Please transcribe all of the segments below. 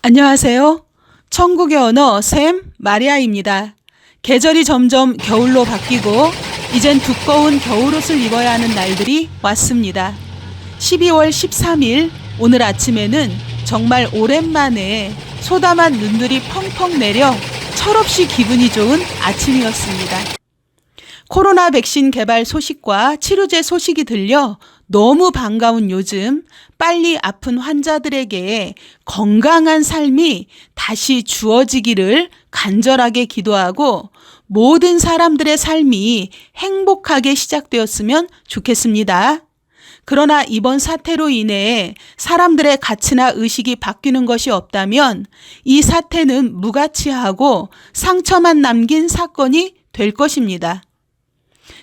안녕하세요. 천국의 언어 샘 마리아입니다. 계절이 점점 겨울로 바뀌고 이젠 두꺼운 겨울옷을 입어야 하는 날들이 왔습니다. 12월 13일 오늘 아침에는 정말 오랜만에 소담한 눈들이 펑펑 내려 철없이 기분이 좋은 아침이었습니다. 코로나 백신 개발 소식과 치료제 소식이 들려 너무 반가운 요즘 빨리 아픈 환자들에게 건강한 삶이 다시 주어지기를 간절하게 기도하고 모든 사람들의 삶이 행복하게 시작되었으면 좋겠습니다. 그러나 이번 사태로 인해 사람들의 가치나 의식이 바뀌는 것이 없다면 이 사태는 무가치하고 상처만 남긴 사건이 될 것입니다.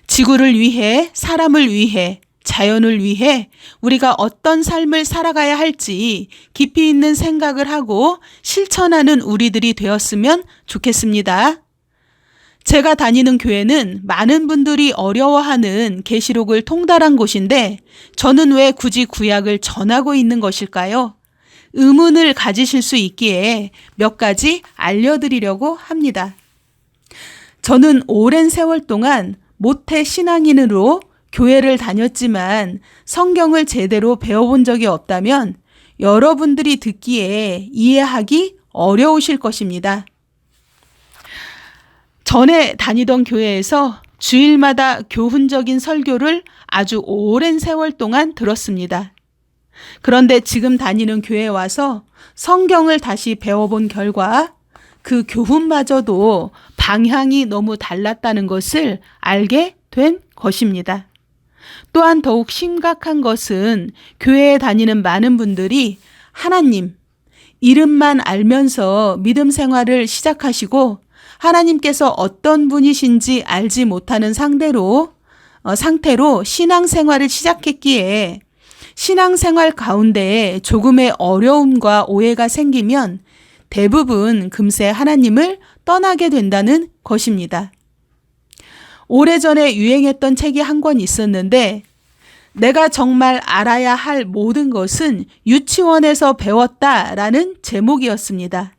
지구를 위해, 사람을 위해, 자연을 위해 우리가 어떤 삶을 살아가야 할지 깊이 있는 생각을 하고 실천하는 우리들이 되었으면 좋겠습니다. 제가 다니는 교회는 많은 분들이 어려워하는 계시록을 통달한 곳인데 저는 왜 굳이 구약을 전하고 있는 것일까요? 의문을 가지실 수 있기에 몇 가지 알려드리려고 합니다. 저는 오랜 세월 동안 모태 신앙인으로 교회를 다녔지만 성경을 제대로 배워본 적이 없다면 여러분들이 듣기에 이해하기 어려우실 것입니다. 전에 다니던 교회에서 주일마다 교훈적인 설교를 아주 오랜 세월 동안 들었습니다. 그런데 지금 다니는 교회에 와서 성경을 다시 배워본 결과 그 교훈마저도 방향이 너무 달랐다는 것을 알게 된 것입니다. 또한 더욱 심각한 것은 교회에 다니는 많은 분들이 하나님, 이름만 알면서 믿음 생활을 시작하시고 하나님께서 어떤 분이신지 알지 못하는 상태로 신앙생활을 시작했기에 신앙생활 가운데 조금의 어려움과 오해가 생기면 대부분 금세 하나님을 떠나게 된다는 것입니다. 오래전에 유행했던 책이 한 권 있었는데 내가 정말 알아야 할 모든 것은 유치원에서 배웠다라는 제목이었습니다.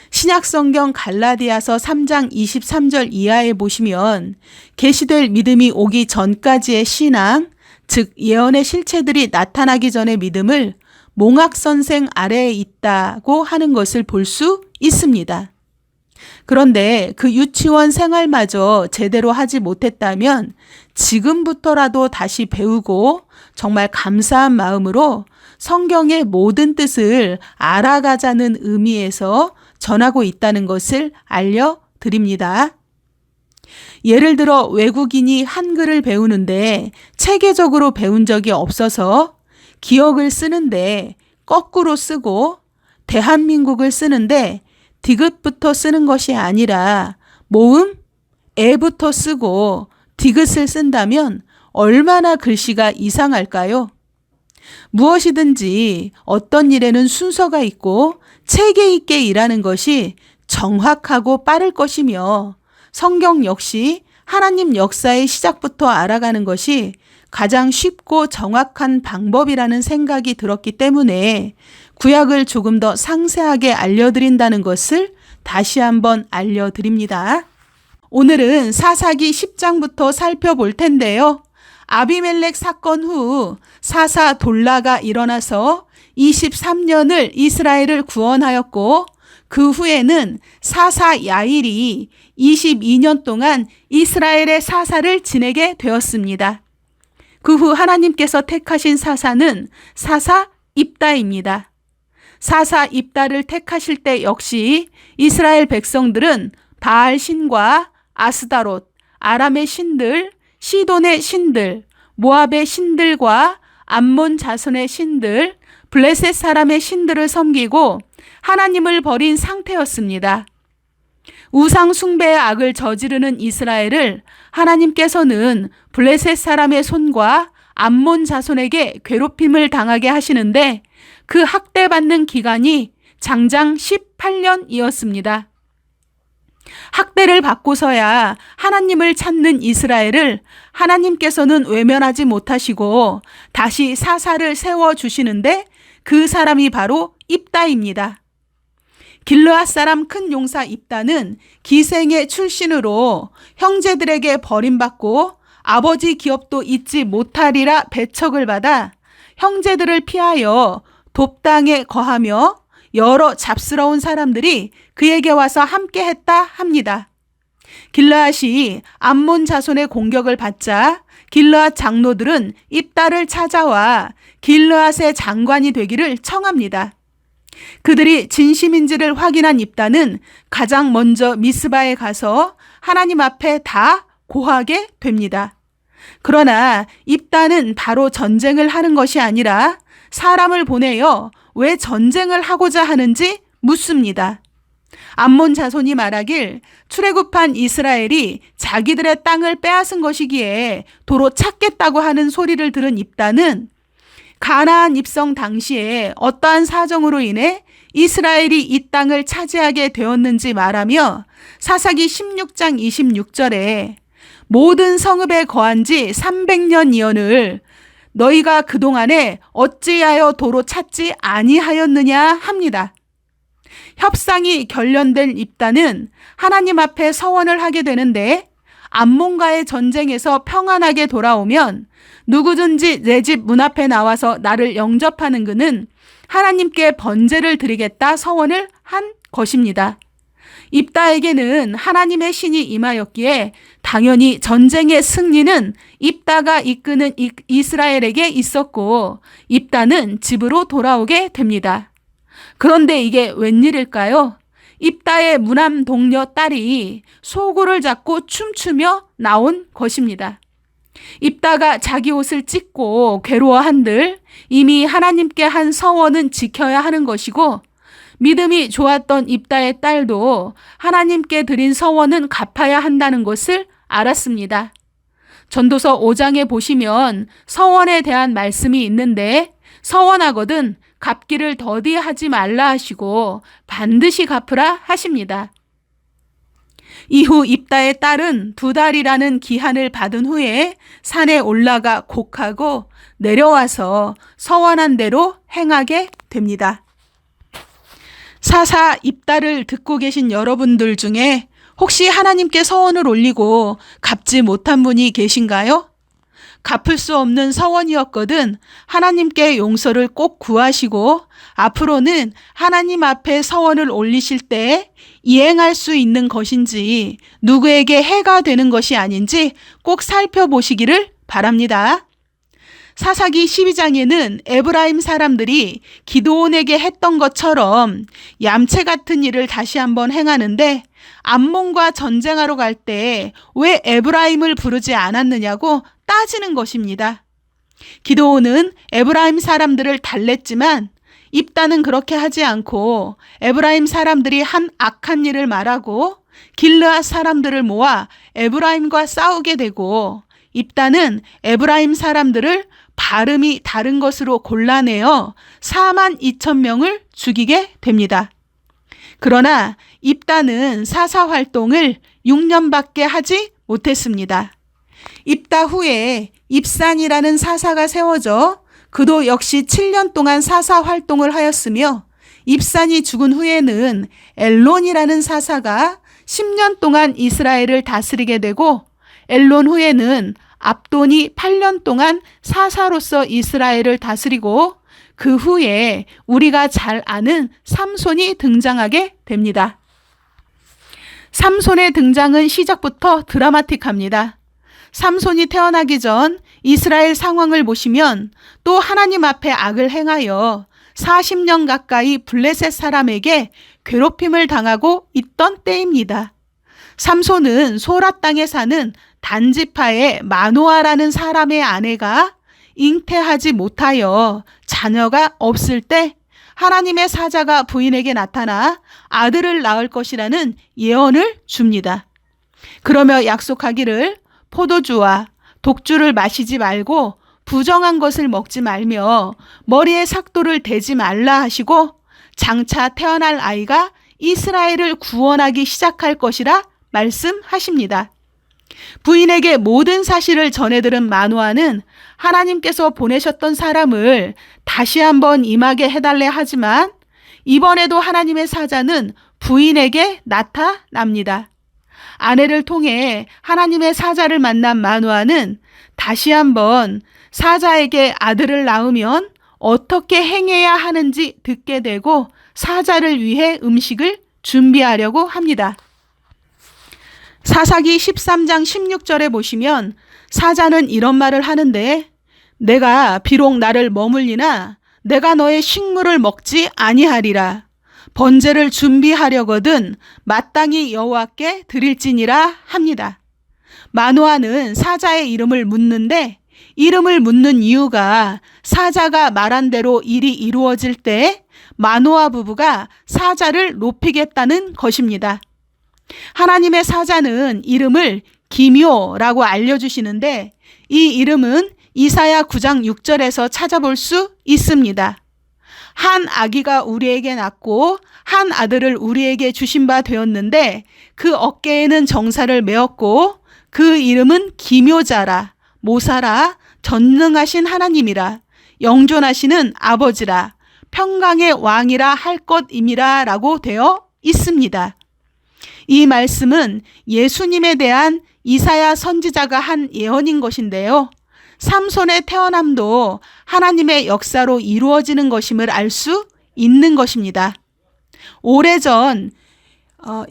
신약성경 갈라디아서 3장 23절 이하에 보시면 계시될 믿음이 오기 전까지의 신앙, 즉 예언의 실체들이 나타나기 전의 믿음을 몽학선생 아래에 있다고 하는 것을 볼 수 있습니다. 그런데 그 유치원 생활마저 제대로 하지 못했다면 지금부터라도 다시 배우고 정말 감사한 마음으로 성경의 모든 뜻을 알아가자는 의미에서 전하고 있다는 것을 알려드립니다. 예를 들어 외국인이 한글을 배우는데 체계적으로 배운 적이 없어서 기억을 쓰는데 거꾸로 쓰고 대한민국을 쓰는데 디귿부터 쓰는 것이 아니라 모음, 애부터 쓰고 디귿을 쓴다면 얼마나 글씨가 이상할까요? 무엇이든지 어떤 일에는 순서가 있고 체계 있게 일하는 것이 정확하고 빠를 것이며 성경 역시 하나님 역사의 시작부터 알아가는 것이 가장 쉽고 정확한 방법이라는 생각이 들었기 때문에 구약을 조금 더 상세하게 알려드린다는 것을 다시 한번 알려드립니다. 오늘은 사사기 10장부터 살펴볼 텐데요. 아비멜렉 사건 후 사사 돌라가 일어나서 23년을 이스라엘을 구원하였고 그 후에는 사사 야일이 22년 동안 이스라엘의 사사를 지내게 되었습니다. 그 후 하나님께서 택하신 사사는 사사 입다입니다. 사사 입다를 택하실 때 역시 이스라엘 백성들은 바알 신과 아스다롯, 아람의 신들, 시돈의 신들, 모압의 신들과 암몬 자손의 신들, 블레셋 사람의 신들을 섬기고 하나님을 버린 상태였습니다. 우상 숭배의 악을 저지르는 이스라엘을 하나님께서는 블레셋 사람의 손과 암몬 자손에게 괴롭힘을 당하게 하시는데 그 학대받는 기간이 장장 18년이었습니다. 학대를 받고서야 하나님을 찾는 이스라엘을 하나님께서는 외면하지 못하시고 다시 사사를 세워주시는데 그 사람이 바로 입다입니다. 길르앗 사람 큰 용사 입다는 기생의 출신으로 형제들에게 버림받고 아버지 기업도 잊지 못하리라 배척을 받아 형제들을 피하여 돕당에 거하며 여러 잡스러운 사람들이 그에게 와서 함께했다 합니다. 길르앗이 암몬 자손의 공격을 받자 길르앗 장로들은 입다를 찾아와 길르앗의 장관이 되기를 청합니다. 그들이 진심인지를 확인한 입다는 가장 먼저 미스바에 가서 하나님 앞에 다 고하게 됩니다. 그러나 입다는 바로 전쟁을 하는 것이 아니라 사람을 보내어 왜 전쟁을 하고자 하는지 묻습니다. 암몬 자손이 말하길 출애굽한 이스라엘이 자기들의 땅을 빼앗은 것이기에 도로 찾겠다고 하는 소리를 들은 입다는 가나안 입성 당시에 어떠한 사정으로 인해 이스라엘이 이 땅을 차지하게 되었는지 말하며 사사기 16장 26절에 모든 성읍에 거한 지 300년이언을 너희가 그동안에 어찌하여 도로 찾지 아니하였느냐 합니다. 협상이 결련된 입다는 하나님 앞에 서원을 하게 되는데 암몬과의 전쟁에서 평안하게 돌아오면 누구든지 내 집 문 앞에 나와서 나를 영접하는 그는 하나님께 번제를 드리겠다 서원을 한 것입니다. 입다에게는 하나님의 신이 임하였기에 당연히 전쟁의 승리는 입다가 이끄는 이스라엘에게 있었고 입다는 집으로 돌아오게 됩니다. 그런데 이게 웬일일까요? 입다의 무남 동료 딸이 소굴을 잡고 춤추며 나온 것입니다. 입다가 자기 옷을 찢고 괴로워한들 이미 하나님께 한 서원은 지켜야 하는 것이고 믿음이 좋았던 입다의 딸도 하나님께 드린 서원은 갚아야 한다는 것을 알았습니다. 전도서 5장에 보시면 서원에 대한 말씀이 있는데 서원하거든 갚기를 더디하지 말라 하시고 반드시 갚으라 하십니다. 이후 입다의 딸은 2달이라는 기한을 받은 후에 산에 올라가 곡하고 내려와서 서원한 대로 행하게 됩니다. 사사 입다를 듣고 계신 여러분들 중에 혹시 하나님께 서원을 올리고 갚지 못한 분이 계신가요? 갚을 수 없는 서원이었거든 하나님께 용서를 꼭 구하시고 앞으로는 하나님 앞에 서원을 올리실 때 이행할 수 있는 것인지 누구에게 해가 되는 것이 아닌지 꼭 살펴보시기를 바랍니다. 사사기 12장에는 에브라임 사람들이 기드온에게 했던 것처럼 얌체 같은 일을 다시 한번 행하는데 암몬과 전쟁하러 갈 때 왜 에브라임을 부르지 않았느냐고 따지는 것입니다. 기드온은 에브라임 사람들을 달랬지만 입다는 그렇게 하지 않고 에브라임 사람들이 한 악한 일을 말하고 길르앗 사람들을 모아 에브라임과 싸우게 되고 입다는 에브라임 사람들을 발음이 다른 것으로 골라내어 42,000명을 죽이게 됩니다. 그러나 입다는 사사 활동을 6년밖에 하지 못했습니다. 입다 후에 입산이라는 사사가 세워져 그도 역시 7년 동안 사사 활동을 하였으며 입산이 죽은 후에는 엘론이라는 사사가 10년 동안 이스라엘을 다스리게 되고 엘론 후에는 압돈이 8년 동안 사사로서 이스라엘을 다스리고 그 후에 우리가 잘 아는 삼손이 등장하게 됩니다. 삼손의 등장은 시작부터 드라마틱합니다. 삼손이 태어나기 전 이스라엘 상황을 보시면 또 하나님 앞에 악을 행하여 40년 가까이 블레셋 사람에게 괴롭힘을 당하고 있던 때입니다. 삼손은 소라 땅에 사는 단지파의 마노아라는 사람의 아내가 잉태하지 못하여 자녀가 없을 때 하나님의 사자가 부인에게 나타나 아들을 낳을 것이라는 예언을 줍니다. 그러며 약속하기를 포도주와 독주를 마시지 말고 부정한 것을 먹지 말며 머리에 삭도를 대지 말라 하시고 장차 태어날 아이가 이스라엘을 구원하기 시작할 것이라 말씀하십니다. 부인에게 모든 사실을 전해들은 마노아는 하나님께서 보내셨던 사람을 다시 한번 임하게 해달래 하지만 이번에도 하나님의 사자는 부인에게 나타납니다. 아내를 통해 하나님의 사자를 만난 마누아는 다시 한번 사자에게 아들을 낳으면 어떻게 행해야 하는지 듣게 되고 사자를 위해 음식을 준비하려고 합니다. 사사기 13장 16절에 보시면 사자는 이런 말을 하는데 내가 비록 나를 머물리나 내가 너의 식물을 먹지 아니하리라. 번제를 준비하려거든 마땅히 여호와께 드릴지니라 합니다. 마누아는 사자의 이름을 묻는데 이름을 묻는 이유가 사자가 말한 대로 일이 이루어질 때 마누아 부부가 사자를 높이겠다는 것입니다. 하나님의 사자는 이름을 기묘라고 알려주시는데 이 이름은 이사야 9장 6절에서 찾아볼 수 있습니다. 한 아기가 우리에게 낳고 한 아들을 우리에게 주신 바 되었는데 그 어깨에는 정사를 메었고 그 이름은 기묘자라, 모사라, 전능하신 하나님이라, 영존하시는 아버지라, 평강의 왕이라 할 것임이라 라고 되어 있습니다. 이 말씀은 예수님에 대한 이사야 선지자가 한 예언인 것인데요. 삼손의 태어남도 하나님의 역사로 이루어지는 것임을 알 수 있는 것입니다. 오래전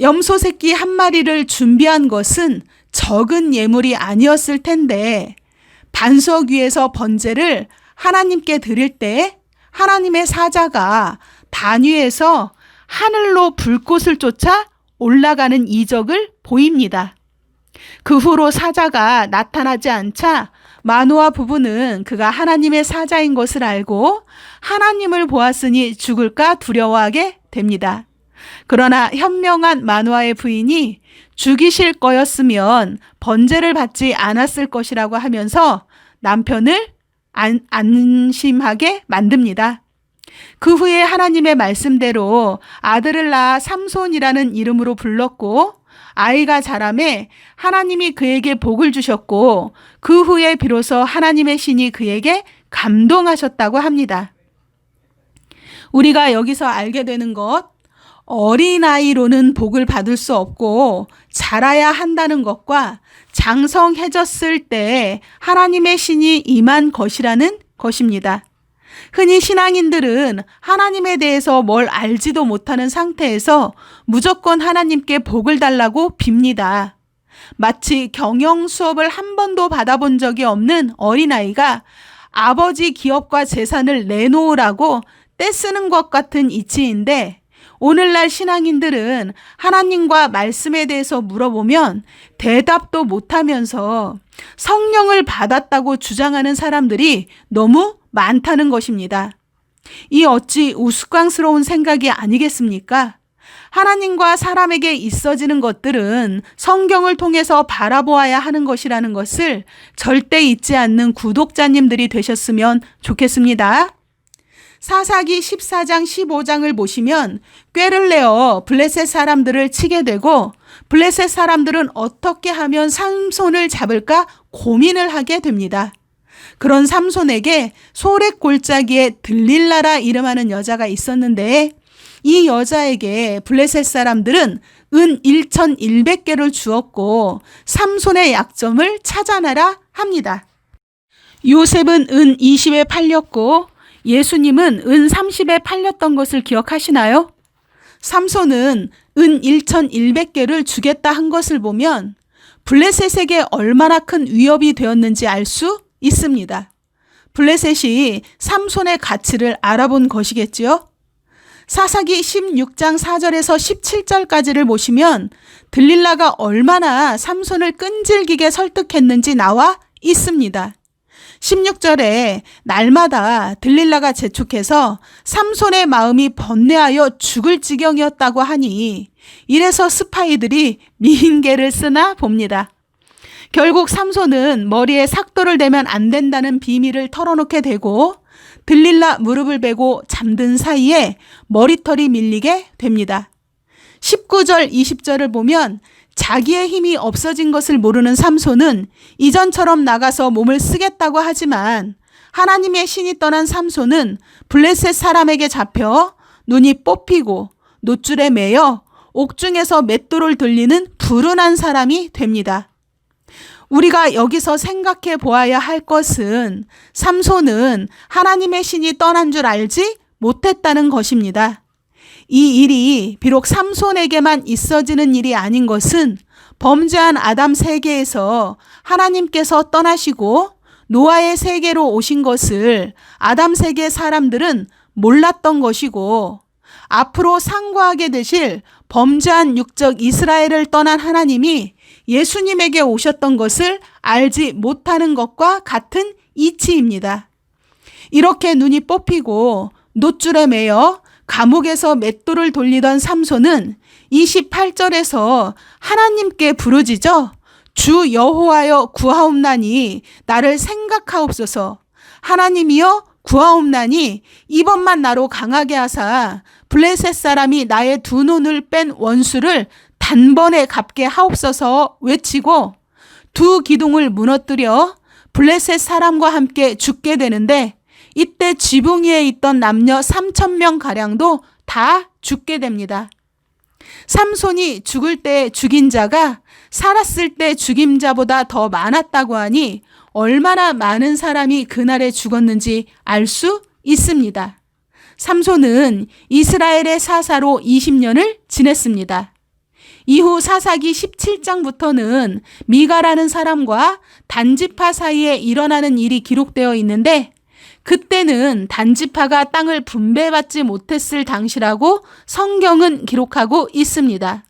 염소 새끼 한 마리를 준비한 것은 적은 예물이 아니었을 텐데 반석 위에서 번제를 하나님께 드릴 때 하나님의 사자가 단 위에서 하늘로 불꽃을 쫓아 올라가는 이적을 보입니다. 그 후로 사자가 나타나지 않자 마누아 부부는 그가 하나님의 사자인 것을 알고 하나님을 보았으니 죽을까 두려워하게 됩니다. 그러나 현명한 마누아의 부인이 죽이실 거였으면 번제를 받지 않았을 것이라고 하면서 남편을 안심하게 만듭니다. 그 후에 하나님의 말씀대로 아들을 낳아 삼손이라는 이름으로 불렀고 아이가 자라매 하나님이 그에게 복을 주셨고 그 후에 비로소 하나님의 신이 그에게 감동하셨다고 합니다. 우리가 여기서 알게 되는 것, 어린아이로는 복을 받을 수 없고 자라야 한다는 것과 장성해졌을 때 하나님의 신이 임한 것이라는 것입니다. 흔히 신앙인들은 하나님에 대해서 뭘 알지도 못하는 상태에서 무조건 하나님께 복을 달라고 빕니다. 마치 경영 수업을 한 번도 받아본 적이 없는 어린아이가 아버지 기업과 재산을 내놓으라고 떼쓰는 것 같은 이치인데 오늘날 신앙인들은 하나님과 말씀에 대해서 물어보면 대답도 못하면서 성령을 받았다고 주장하는 사람들이 너무 많다는 것입니다. 이 어찌 우스꽝스러운 생각이 아니겠습니까? 하나님과 사람에게 있어지는 것들은 성경을 통해서 바라보아야 하는 것이라는 것을 절대 잊지 않는 구독자님들이 되셨으면 좋겠습니다. 사사기 14장 15장을 보시면 꾀를 내어 블레셋 사람들을 치게 되고 블레셋 사람들은 어떻게 하면 삼손을 잡을까 고민을 하게 됩니다. 그런 삼손에게 소렉 골짜기에 들릴라라 이름하는 여자가 있었는데 이 여자에게 블레셋 사람들은 은 1,100개를 주었고 삼손의 약점을 찾아내라 합니다. 요셉은 은 20에 팔렸고 예수님은 은 30에 팔렸던 것을 기억하시나요? 삼손은 은 1,100개를 주겠다 한 것을 보면 블레셋에게 얼마나 큰 위협이 되었는지 알 수 있습니다. 블레셋이 삼손의 가치를 알아본 것이겠지요. 사사기 16장 4절에서 17절까지를 보시면 들릴라가 얼마나 삼손을 끈질기게 설득했는지 나와 있습니다. 16절에 날마다 들릴라가 재촉해서 삼손의 마음이 번뇌하여 죽을 지경이었다고 하니 이래서 스파이들이 미인계를 쓰나 봅니다. 결국 삼손은 머리에 삭도를 대면 안 된다는 비밀을 털어놓게 되고 들릴라 무릎을 베고 잠든 사이에 머리털이 밀리게 됩니다. 19절 20절을 보면 자기의 힘이 없어진 것을 모르는 삼손은 이전처럼 나가서 몸을 쓰겠다고 하지만 하나님의 신이 떠난 삼손은 블레셋 사람에게 잡혀 눈이 뽑히고 놋줄에 매여 옥중에서 맷돌을 돌리는 불운한 사람이 됩니다. 우리가 여기서 생각해 보아야 할 것은 삼손은 하나님의 신이 떠난 줄 알지 못했다는 것입니다. 이 일이 비록 삼손에게만 있어지는 일이 아닌 것은 범죄한 아담 세계에서 하나님께서 떠나시고 노아의 세계로 오신 것을 아담 세계 사람들은 몰랐던 것이고, 앞으로 상고하게 되실 범죄한 육적 이스라엘을 떠난 하나님이 예수님에게 오셨던 것을 알지 못하는 것과 같은 이치입니다. 이렇게 눈이 뽑히고 놋줄에 매여 감옥에서 맷돌을 돌리던 삼손은 28절에서 하나님께 부르짖어 주 여호와여 구하옵나니 나를 생각하옵소서. 하나님이여 구하옵나니 이번만 나로 강하게 하사 블레셋 사람이 나의 두 눈을 뺀 원수를 단번에 갚게 하옵소서 외치고 두 기둥을 무너뜨려 블레셋 사람과 함께 죽게 되는데, 이때 지붕 위에 있던 남녀 3,000명 가량도 다 죽게 됩니다. 삼손이 죽을 때 죽인 자가 살았을 때 죽인 자보다 더 많았다고 하니 얼마나 많은 사람이 그날에 죽었는지 알 수 있습니다. 삼손은 이스라엘의 사사로 20년을 지냈습니다. 이후 사사기 17장부터는 미가라는 사람과 단지파 사이에 일어나는 일이 기록되어 있는데, 그때는 단지파가 땅을 분배받지 못했을 당시라고 성경은 기록하고 있습니다.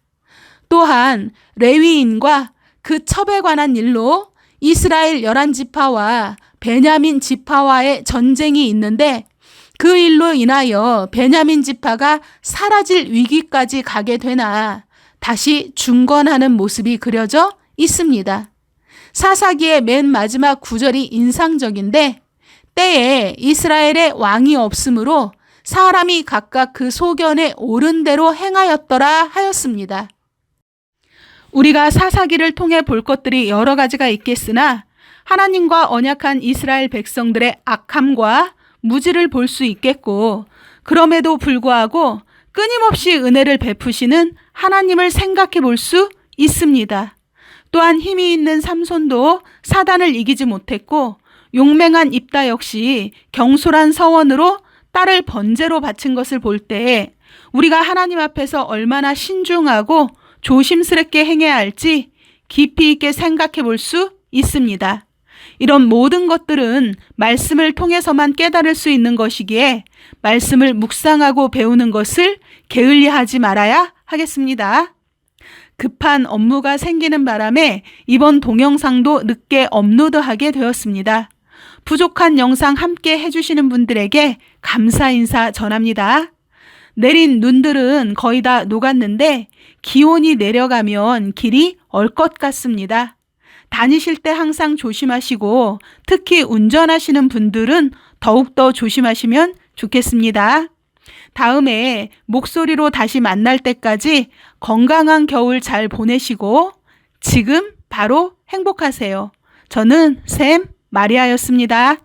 또한 레위인과 그 첩에 관한 일로 이스라엘 11지파와 베냐민 지파와의 전쟁이 있는데, 그 일로 인하여 베냐민 지파가 사라질 위기까지 가게 되나 다시 중건하는 모습이 그려져 있습니다. 사사기의 맨 마지막 구절이 인상적인데, 때에 이스라엘의 왕이 없으므로 사람이 각각 그 소견에 옳은 대로 행하였더라 하였습니다. 우리가 사사기를 통해 볼 것들이 여러 가지가 있겠으나 하나님과 언약한 이스라엘 백성들의 악함과 무지를 볼 수 있겠고, 그럼에도 불구하고 끊임없이 은혜를 베푸시는 하나님을 생각해 볼 수 있습니다. 또한 힘이 있는 삼손도 사단을 이기지 못했고, 용맹한 입다 역시 경솔한 서원으로 딸을 번제로 바친 것을 볼 때 우리가 하나님 앞에서 얼마나 신중하고 조심스럽게 행해야 할지 깊이 있게 생각해 볼 수 있습니다. 이런 모든 것들은 말씀을 통해서만 깨달을 수 있는 것이기에 말씀을 묵상하고 배우는 것을 게을리하지 말아야 하겠습니다. 급한 업무가 생기는 바람에 이번 동영상도 늦게 업로드하게 되었습니다. 부족한 영상 함께 해주시는 분들에게 감사 인사 전합니다. 내린 눈들은 거의 다 녹았는데 기온이 내려가면 길이 얼 것 같습니다. 다니실 때 항상 조심하시고 특히 운전하시는 분들은 더욱더 조심하시면 좋겠습니다. 다음에 목소리로 다시 만날 때까지 건강한 겨울 잘 보내시고 지금 바로 행복하세요. 저는 샘 마리아였습니다.